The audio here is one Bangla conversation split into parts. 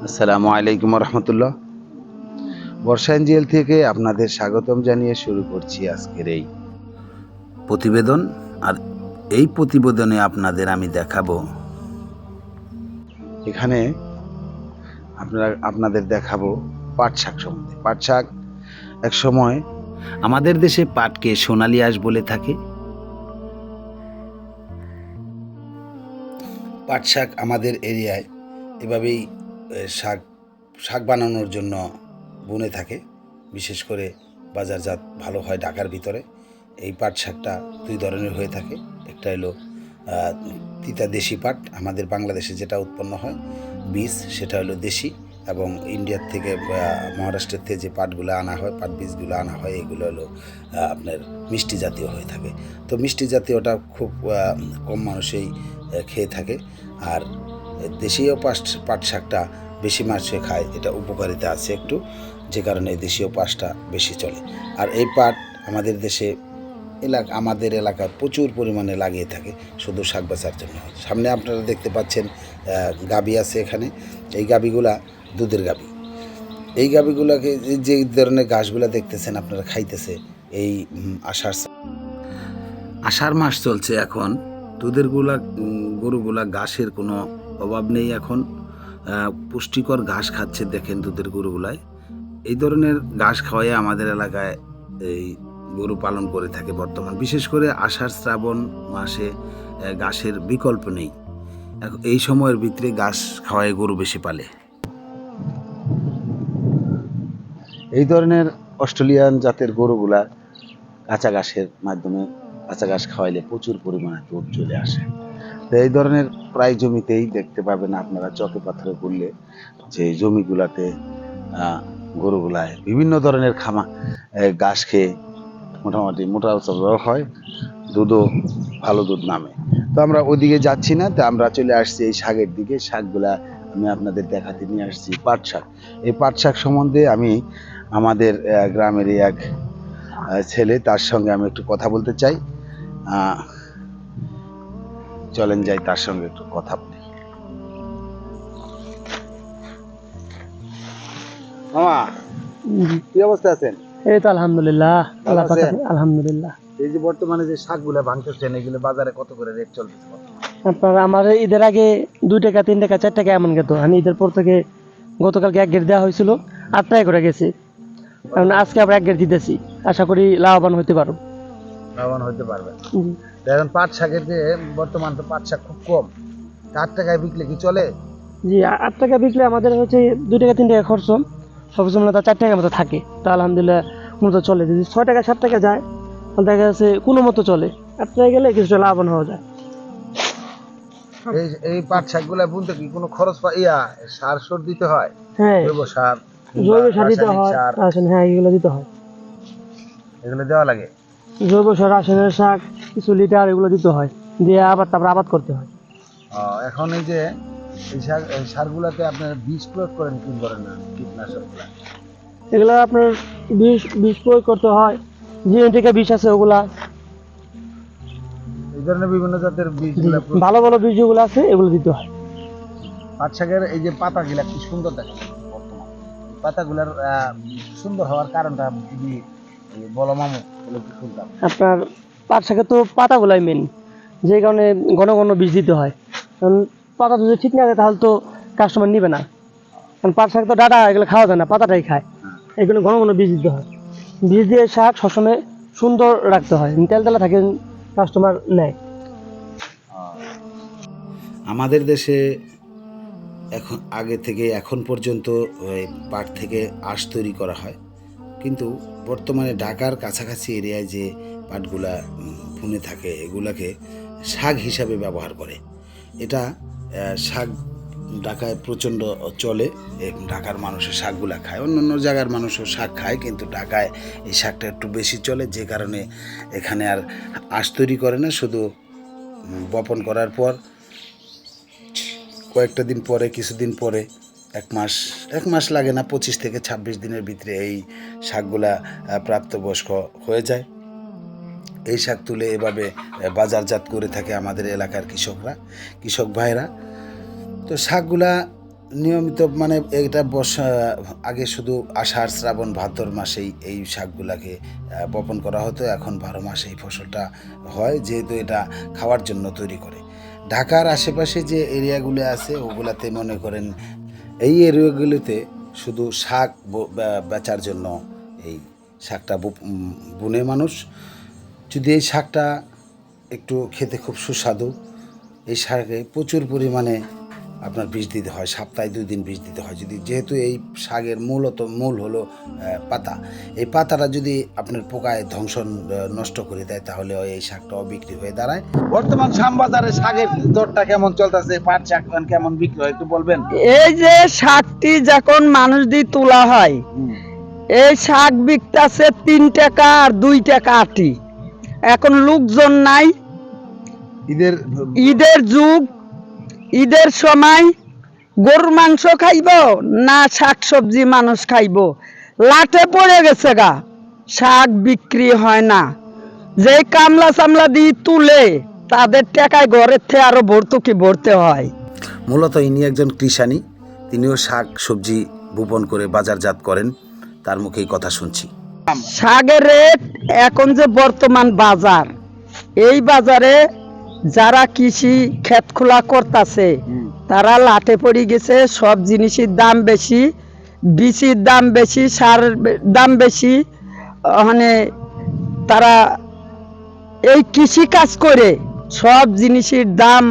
আসসালামু আলাইকুম রহমতুল্লাহ। বর্ষা এনজিএল থেকে আপনাদের স্বাগতম জানিয়ে শুরু করছি আজকের এই প্রতিবেদন। আর এই প্রতিবেদনে আমি দেখাবো, এখানে আপনাদের দেখাবো পাট শাক সম্বন্ধে। পাট শাক এক সময় আমাদের দেশে পাটকে সোনালী আঁশ বলে থাকে। পাট শাক আমাদের এরিয়ায় এভাবেই শাক শাক বানানোর জন্য বুনে থাকে। বিশেষ করে বাজারজাত ভালো হয় ঢাকার ভিতরে। এই পাট শাকটা দুই ধরনের হয়ে থাকে। একটা হলো তিতা দেশি পাট, আমাদের বাংলাদেশে যেটা উৎপন্ন হয় বীজ, সেটা হলো দেশি। এবং ইন্ডিয়ার থেকে মহারাষ্ট্রের থেকে যে পাটগুলো আনা হয়, পাট বীজগুলো আনা হয়, এগুলো হলো আপনার মিষ্টি জাতীয় হয়ে থাকে। তো মিষ্টি জাতীয়টা খুব কম মানুষই খেয়ে থাকে। আর দেশীয় পাট শাকটা বেশি মানুষে খায়, এটা উপকারিতা আছে একটু, যে কারণে দেশীয় পাটটা বেশি চলে। আর এই পাট আমাদের দেশে আমাদের এলাকায় প্রচুর পরিমাণে লাগিয়ে থাকে শুধু শাক বেচার জন্য। সামনে আপনারা দেখতে পাচ্ছেন গাবি আছে এখানে। এই গাবিগুলা দুধের গাবি। এই গাবিগুলাকে যে ধরনের ঘাসগুলা দেখতেছেন আপনারা খাইতেছে, এই আষাঢ় মাস চলছে এখন। দুধের গরুগুলা ঘাসের কোনো অভাব নেই এখন, পুষ্টিকর ঘাস খাচ্ছে দেখেন দুধের গরুগুলায়। এই ধরনের ঘাস খাওয়াই আমাদের এলাকায় এই গরু পালন করে থাকে বর্তমান। বিশেষ করে আষাঢ় শ্রাবণ মাসে ঘাসের বিকল্প নেই। এই সময়ের ভিতরে ঘাস খাওয়ায় গরু বেশি পালে। এই ধরনের অস্ট্রেলিয়ান জাতের গরুগুলা কাঁচা ঘাসের মাধ্যমে কাঁচা ঘাস খাওয়াইলে প্রচুর পরিমাণে দুধ চলে আসে। তো এই ধরনের প্রায় জমিতেই দেখতে পাবেন আপনারা, চকে পাথরে করলে যে জমিগুলাতে গরুগুলায় বিভিন্ন ধরনের ঘাস খেয়ে মোটামুটি মোটা হয়, দুধও ভালো দুধ নামে। তো আমরা ওদিকে যাচ্ছি না, তো আমরা চলে আসছি এই শাকের দিকে। শাকগুলা আমি আপনাদের দেখাতে নিয়ে আসছি পাট শাক। এই পাট শাক সম্বন্ধে আমি আমাদের গ্রামেরই এক ছেলে, তার সঙ্গে আমি একটু কথা বলতে চাই। চলেন যাই তার সঙ্গে একটু কথা বলি। মামা, কি অবস্থা আছেন? এই তো আলহামদুলিল্লাহ, আল্লাহ পাক আলহামদুলিল্লাহ। এই যে বর্তমানে যে শাকগুলা ভাঙতেছেন, এগুলো বাজারে কত করে রেট চলতেছে? আপনার আমার ঈদের আগে 2 টাকা 3 টাকা 4 টাকা এমন গেত। আমি ঈদের পর থেকে গতকালকে 1 গেট দেওয়া হয়েছিল, 8 টাকা করে গেছে। কারণ আজকে আবার 1 গেট দিতেছি, আশা করি লাভবান হতে পারো। লাভবান হতে পারবে। এখন পাট শাকের যে বর্তমান তো পাট শাক খুব কম, 8 টাকায় বিকলে কি চলে? জি, 8 টাকা বিকলে আমাদের হচ্ছে 2 টাকা 3 টাকা খরচ, সবসময় মূলত 4 টাকার মতো থাকে। তো আলহামদুলিল্লাহ মূলত চলে। যদি 6 টাকা 7 টাকা যায় তাহলে দেখা যাচ্ছে কোনো মতো চলে। 8 টাকা গেলে কিছুটা লাভবান হওয়া যায়। এই পাট শাকগুলা বুনতে কি কোনো খরচ সার সুর দিতে হয়? হ্যাঁ, জৈব সার দিতে হয়। হ্যাঁ, এগুলো দিতে হয়, এগুলো দেওয়া লাগে। জৈব সার, রাসায়নিক সার, কিছু লিটার এগুলো দিতে হয়, দিয়ে তারপর আবাদ করতে হয়। এখন এই যে এই সারগুলাতে আপনার বীজ প্রয়োগ করেন কি করেন না, কীটনাশকগুলা? এগুলো আপনার বিষ প্রয়োগ করতে হয়, জিএনটিকে বিষ আছে ওগুলা। এই ধরনের বিভিন্ন জাতের বীজগুলা ভালো ভালো বীজ যেগুলো আছে এগুলো দিতে হয়। পাট শাকের এই যে পাতাগুলা কি সুন্দর দেখে বর্তমান। পাতাগুলার সুন্দর হওয়ার কারণটা যদি বলো মামু, তাহলে কি শুনতাম। আপনার পাট শাকের তো পাতাগুলাই মেন, যে কারণে ঘন ঘন বীজ দিতে হয়। কারণ পাতা যদি ঠিক না থাকে তাহলে তো কাস্টমার নিবে না। কারণ পাট শাক তো ডাটা এগুলো খাওয়া যায় না, পাতাটাই খায়। এগুলো ঘন ঘন বীজ দিতে হয়। বীজ দিয়ে শাক সবসময় সুন্দর রাখতে হয়, তেলতেলা থাকে, কাস্টমার নেয়। আমাদের দেশে এখন আগে থেকে এখন পর্যন্ত পাট থেকে আঁশ তৈরি করা হয়, কিন্তু বর্তমানে ঢাকার কাছাকাছি এরিয়ায় যে পাটগুলা বুনে থাকে, এগুলাকে শাক হিসাবে ব্যবহার করে। এটা শাক ঢাকায় প্রচণ্ড চলে। ঢাকার মানুষের শাকগুলা খায়, অন্য জায়গার মানুষও শাক খায়, কিন্তু ঢাকায় এই শাকটা একটু বেশি চলে, যে কারণে এখানে আর আঁশ তৈরি করে না। শুধু বপন করার পর কয়েকটা দিন পরে, কিছুদিন পরে, এক মাস লাগে না, 25 থেকে 26 দিনের ভিতরে এই শাকগুলা প্রাপ্তবয়স্ক হয়ে যায়। এই শাক তুলে এভাবে বাজারজাত করে থাকে আমাদের এলাকার কৃষক ভাইরা। তো শাকগুলা নিয়মিত মানে এটা বর্ষা আগে শুধু আষাঢ় শ্রাবণ ভাদ্র মাসেই এই শাকগুলাকে বপন করা হতো, এখন 12 মাসে এই ফসলটা হয়, যেহেতু এটা খাওয়ার জন্য তৈরি করে। ঢাকার আশেপাশে যে এরিয়াগুলো আছে ওগুলাতে মনে করেন এই এরিয়াগুলোতে শুধু শাক বেচার জন্য এই শাকটা বুনে মানুষ। যদি এই শাকটা একটু খেতে খুব সুস্বাদু, এই শাকে প্রচুর পরিমাণে আপনার বীজ দিতে হয়, সপ্তাহে 2 দিন বীজ দিতে হয়। যদি যেহেতু এই শাকের মূল হলো পাতা, এই পাতাটা যদি আপনার পোকায় নষ্ট করে দেয় তাহলে এই শাকটাও বিক্রি হয়ে দাঁড়ায়। বর্তমান শ্যামবাজারে শাকের দরটা কেমন চলতেছে, পাট শাক কেমন বিক্রি হয় একটু বলবেন? এই যে শাকটি যখন মানুষ দিয়ে তোলা হয়, এই শাক বিকতাছে 3 টাকা আর 2 টাকা আটি। এখন লোকজন নাই, ঈদের যুগ, ঈদের সময় গরুর মাংস খাইব না শাক সবজি মানুষ খাইব, লাটে পড়ে গেছে গা, শাক বিক্রি হয় না। যে কামলা সামলা দিয়ে তুলে তাদের টাকায় ঘরের থেকে আরো ভরতে হয়। মূলত ইনি একজন কৃষানী, তিনিও শাক সবজি বপন করে বাজারজাত করেন, তার মুখেই কথা শুনছি। শাকের রেট এখন যে বর্তমান বাজার, এই বাজারে যারা কৃষি ক্ষেত খোলা করতেছে তারা লাটে পড়ে গেছে। সব জিনিসের দাম বেশি, বীজের দাম বেশি, সারের দাম বেশি। মানে তারা এই কৃষি কাজ করে সব জিনিসের দাম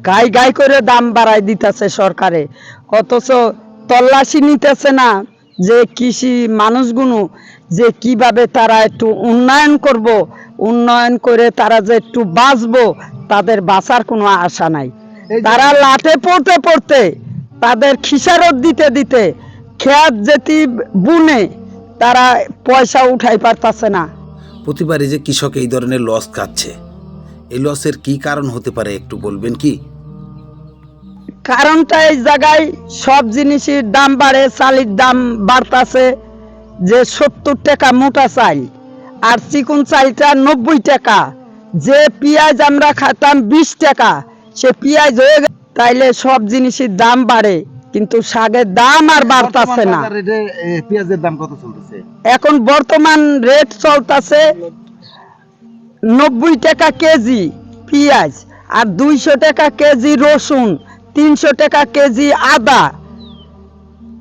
গাই করে দাম বাড়াই দিতেছে সরকারে, অথচ তল্লাশি নিতেছে না যে কৃষি মানুষগুলো যে কিভাবে তারা একটু উন্নয়ন করে তারা যে একটু বাঁচবো, তাদের বাঁচার কোনো আশা নাই। তারা লাটে পড়তে তাদের খিসারত দিতে খেত যেটি বুনে তারা পয়সা উঠাই পারতাছে না। প্রতিবারই যে কৃষক এই ধরনের লস খাচ্ছে, এই লসের কি কারণ হতে পারে একটু বলবেন কি? কারণটা এই জায়গায় সব জিনিসের দাম বাড়ে, চালের দাম বাড়তাছে, যে 70 টাকা মোটা চাল আর চিকন চালটা 90 টাকা, যে পেঁয়াজ আমরা খাতাম 20 টাকা, সে পেঁয়াজ হয়ে গেছে। তাইলে সব জিনিসের দাম বাড়ে কিন্তু শাকের দাম আর বাড়তাছে না। পেঁয়াজের দাম কত চলতেছে? এখন বর্তমান রেট চলতেছে 90 টাকা কেজি পেঁয়াজ, আর 200 টাকা কেজি রসুন, 300 টাকা কেজি আদা।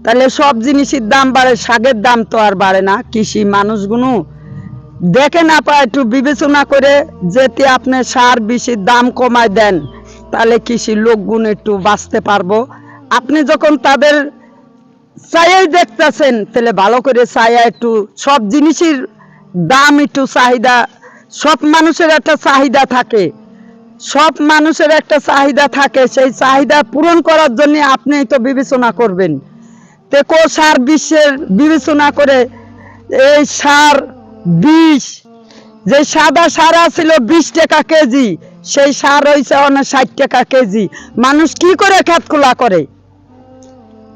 তাহলে সব জিনিসের দাম বাড়ে, শাকের দাম তো আর বাড়ে না। কৃষি মানুষগুলো দেখে না পায়, একটু বিবেচনা করে যেতে আপনি সার বিষের দাম কমায় দেন, তাহলে কৃষি লোকগুলো একটু বাঁচতে পারবো। আপনি যখন তাদের চাইয়াই দেখতেছেন, তাহলে ভালো করে চাইয়া একটু সব জিনিসের দাম একটু চাহিদা, সব মানুষের একটা চাহিদা থাকে, সেই চাহিদা পূরণ করার জন্য আপনি তো বিবেচনা করবেন। তো সার বিশ্বের বিবেচনা করে এই সার বিষ, যে সাদা সার ছিল 20 টাকা কেজি, সেই সার হয়েছে অনেক 60 টাকা কেজি। মানুষ কি করে খেত খোলা করে?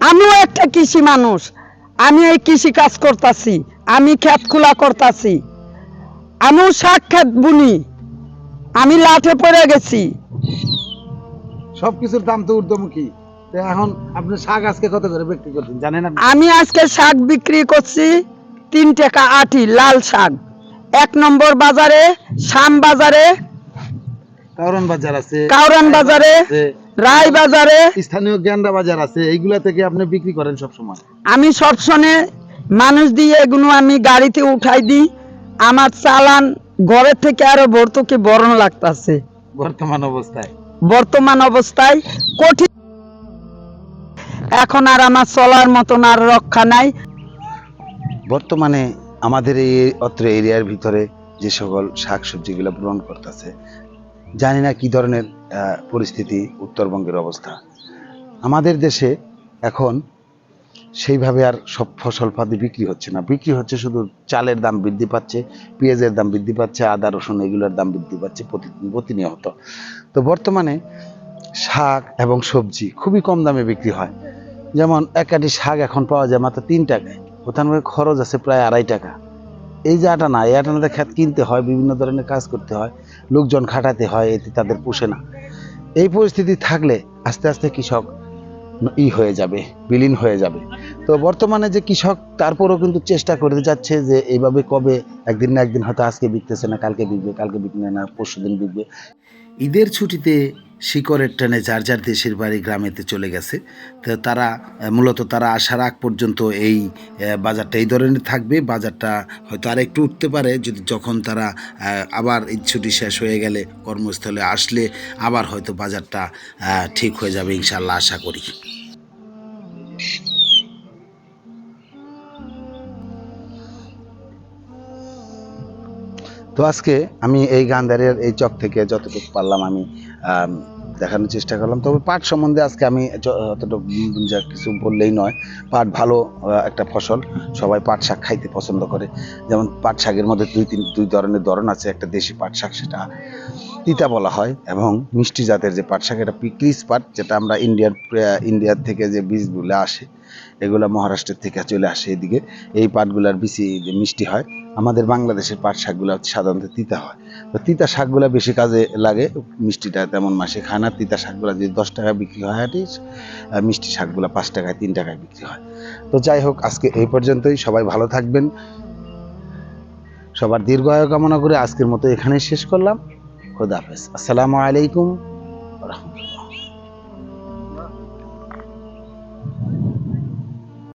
আমিও একটা কৃষি মানুষ, আমি এই কৃষি কাজ করতেছি, আমি খেত খোলা করতেছি, আমিও শাক খেত বুনি, আমি লাঠে পড়ে গেছি। সবকিছুর দাম তো ঊর্ধ্বমুখী। এখন আপনি শাক আজকে কত করে বিক্রি করছেন জানেন? আমি আজকে শাক বিক্রি করছি 3 টাকা আটি, লাল শাক। 1 নম্বর বাজারে, শাম বাজারে, কাউরান বাজার আছে, রায় বাজারে, স্থানীয় গেন্ডা বাজার আছে, এইগুলা থেকে আপনি বিক্রি করেন সব সময়? আমি সবসময় মানুষ দিয়ে এগুলো আমি গাড়িতে উঠাই দিই। আমার চালান ঘরের থেকে আরো ভর্তুকি বরণ লাগতেছে বর্তমান অবস্থায় কঠিন। এখন আর আমার চলার মতন আর রক্ষা নাই। বর্তমানে আমাদের এই অত্র এরিয়ার ভিতরে যে সকল শাক সবজিগুলো গ্রহণ করতেছে, জানি না কি ধরনের পরিস্থিতি উত্তরবঙ্গের অবস্থা। আমাদের দেশে এখন সেইভাবে আর সব ফসল পাতি বিক্রি হচ্ছে না, বিক্রি হচ্ছে শুধু চালের দাম বৃদ্ধি পাচ্ছে, পেঁয়াজের দাম বৃদ্ধি পাচ্ছে, আদা রসুন এগুলোর দাম বৃদ্ধি পাচ্ছে প্রতিনিয়ত। তো বর্তমানে শাক এবং সবজি খুবই কম দামে বিক্রি হয়। যেমন এক আটি শাক এখন পাওয়া যায় মাত্র 3 টাকায়, ওখানে খরচ আছে প্রায় 2.5 টাকা। এই যে আটা না, এই আটানাতে খেত কিনতে হয়, বিভিন্ন ধরনের কাজ করতে হয়, লোকজন খাটাতে হয়, এতে তাদের পোষে না। এই পরিস্থিতি থাকলে আস্তে আস্তে কৃষক হয়ে যাবে, বিলীন হয়ে যাবে। তো বর্তমানে যে কৃষক তারপরেও কিন্তু চেষ্টা করে যাচ্ছে যে এইভাবে কবে একদিন না একদিন হয়তো আজকে বিকতেছে না, কালকে বিকবে, কালকে বিকবে না, পরশুদিন বিকবে। ঈদের ছুটিতে শিকড়ের টানে যার যার দেশের বাড়ি গ্রামেতে চলে গেছে। তো তারা মূলত তারা আসার আগ পর্যন্ত এই বাজারটা এই ধরনের থাকবে। বাজারটা হয়তো আর একটু উঠতে পারে যদি যখন তারা আবার ঈদ ছুটি শেষ হয়ে গেলে কর্মস্থলে আসলে আবার হয়তো বাজারটা ঠিক হয়ে যাবে ইনশাল্লাহ, আশা করি। তো আজকে আমি এই গান্ধারের এই চক থেকে যতটুকু পারলাম আমি দেখানোর চেষ্টা করলাম। তবে পাট সম্বন্ধে আজকে আমি অতটুকু যা কিছু বললেই নয়। পাট ভালো একটা ফসল, সবাই পাট শাক খাইতে পছন্দ করে। যেমন পাট শাকের মধ্যে দুই ধরনের ধরন আছে। একটা দেশি পাট শাক, সেটা তিতা বলা হয়, এবং মিষ্টি জাতের যে পাট শাক, এটা পিকলিস পাট, যেটা আমরা ইন্ডিয়ার থেকে যে বীজগুলো আসে, এগুলো মহারাষ্ট্রের থেকে চলে আসে এদিকে। এই পাটগুলার বিচি মিষ্টি হয়। আমাদের বাংলাদেশের পাট শাকগুলো সাধারণত তিতা হয়। তো তিতা শাকগুলো বেশি কাজে লাগে, মিষ্টিটা তেমন মাসে খায় না। তিতা শাকগুলো যদি 10 টাকা বিক্রি হয় হাটে, মিষ্টি শাকগুলো 5 টাকায় 3 টাকায় বিক্রি হয়। তো যাই হোক, আজকে এই পর্যন্তই। সবাই ভালো থাকবেন, সবার দীর্ঘায়ু কামনা করে আজকের মতো এখানেই শেষ করলাম। খোদা হাফেজ। আসসালামু আলাইকুম ওয়া রাহমাতুল্লাহ।